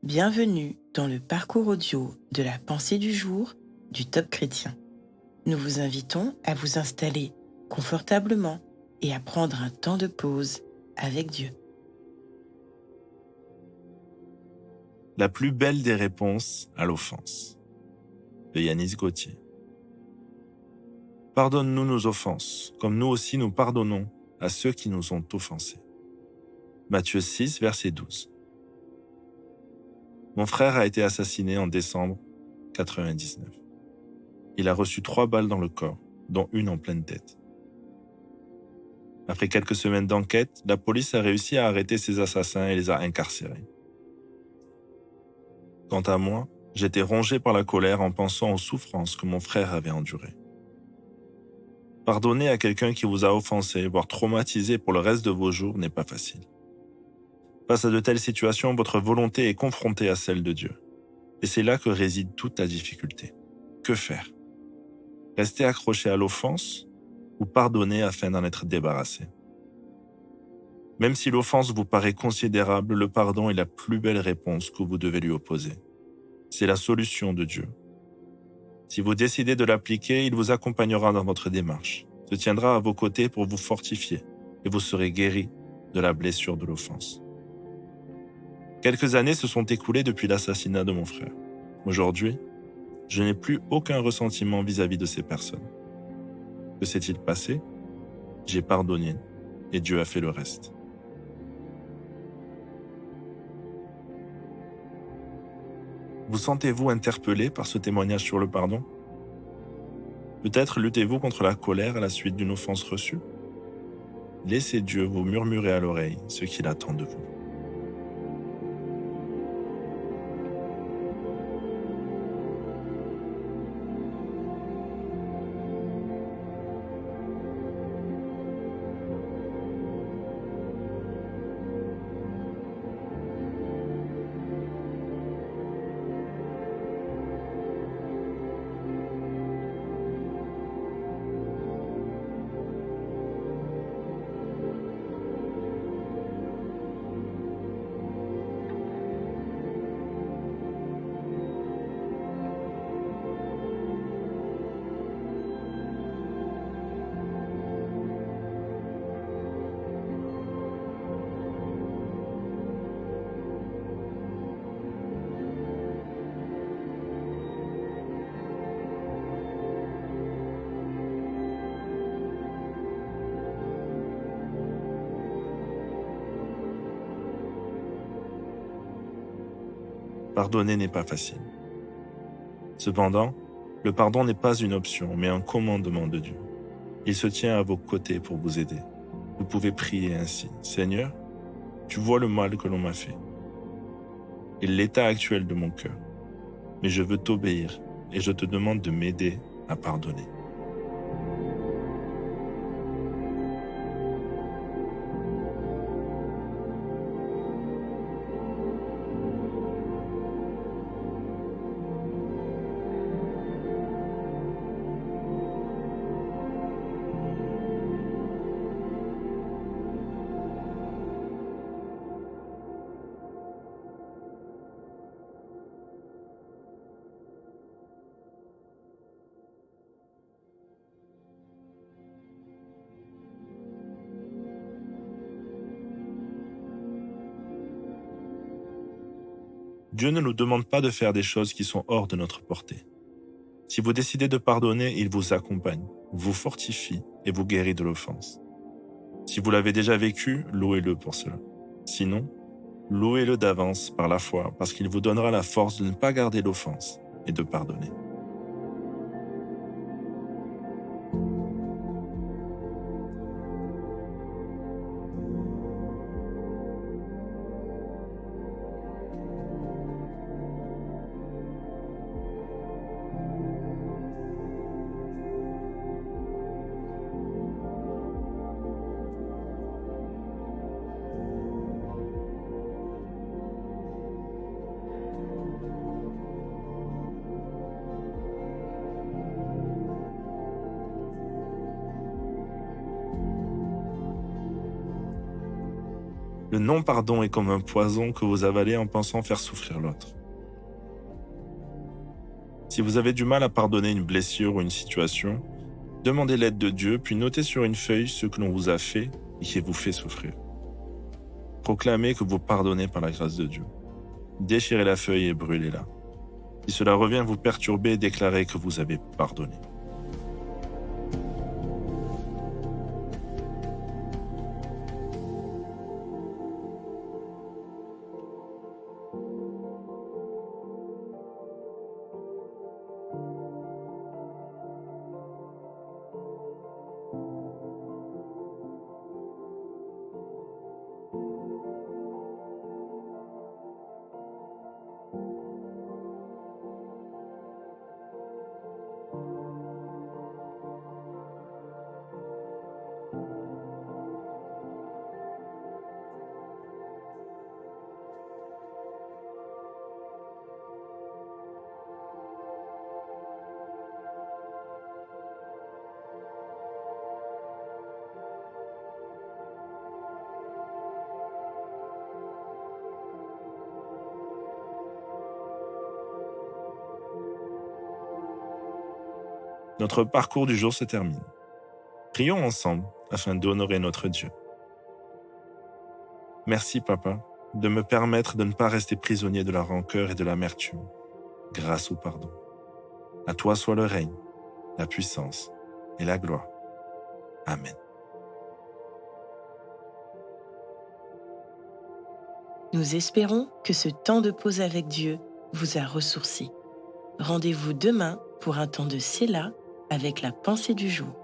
Bienvenue dans le parcours audio de la pensée du jour du Top Chrétien. Nous vous invitons à vous installer confortablement et à prendre un temps de pause avec Dieu. La plus belle des réponses à l'offense. De Yanis Gauthier. Pardonne-nous nos offenses, comme nous aussi nous pardonnons à ceux qui nous ont offensés. Matthieu 6, verset 12. Mon frère a été assassiné en décembre 99. Il a reçu 3 balles dans le corps, dont une en pleine tête. Après quelques semaines d'enquête, la police a réussi à arrêter ces assassins et les a incarcérés. Quant à moi, j'étais rongé par la colère en pensant aux souffrances que mon frère avait endurées. Pardonner à quelqu'un qui vous a offensé, voire traumatisé pour le reste de vos jours n'est pas facile. Face à de telles situations, votre volonté est confrontée à celle de Dieu. Et c'est là que réside toute la difficulté. Que faire ? Rester accroché à l'offense ou pardonner afin d'en être débarrassé ? Même si l'offense vous paraît considérable, le pardon est la plus belle réponse que vous devez lui opposer. C'est la solution de Dieu. Si vous décidez de l'appliquer, il vous accompagnera dans votre démarche, se tiendra à vos côtés pour vous fortifier et vous serez guéri de la blessure de l'offense. Quelques années se sont écoulées depuis l'assassinat de mon frère. Aujourd'hui, je n'ai plus aucun ressentiment vis-à-vis de ces personnes. Que s'est-il passé ? J'ai pardonné et Dieu a fait le reste. Vous sentez-vous interpellé par ce témoignage sur le pardon ? Peut-être luttez-vous contre la colère à la suite d'une offense reçue ? Laissez Dieu vous murmurer à l'oreille ce qu'il attend de vous. Pardonner n'est pas facile. Cependant, le pardon n'est pas une option, mais un commandement de Dieu. Il se tient à vos côtés pour vous aider. Vous pouvez prier ainsi. Seigneur, tu vois le mal que l'on m'a fait et l'état actuel de mon cœur. Mais je veux t'obéir et je te demande de m'aider à pardonner. Dieu ne nous demande pas de faire des choses qui sont hors de notre portée. Si vous décidez de pardonner, il vous accompagne, vous fortifie et vous guérit de l'offense. Si vous l'avez déjà vécu, louez-le pour cela. Sinon, louez-le d'avance par la foi, parce qu'il vous donnera la force de ne pas garder l'offense et de pardonner. Le non-pardon est comme un poison que vous avalez en pensant faire souffrir l'autre. Si vous avez du mal à pardonner une blessure ou une situation, demandez l'aide de Dieu, puis notez sur une feuille ce que l'on vous a fait et qui vous fait souffrir. Proclamez que vous pardonnez par la grâce de Dieu. Déchirez la feuille et brûlez-la. Si cela revient vous perturber, déclarez que vous avez pardonné. Notre parcours du jour se termine. Prions ensemble afin d'honorer notre Dieu. Merci, Papa, de me permettre de ne pas rester prisonnier de la rancœur et de l'amertume, grâce au pardon. À toi soit le règne, la puissance et la gloire. Amen. Nous espérons que ce temps de pause avec Dieu vous a ressourci. Rendez-vous demain pour un temps de Séla avec la pensée du jour.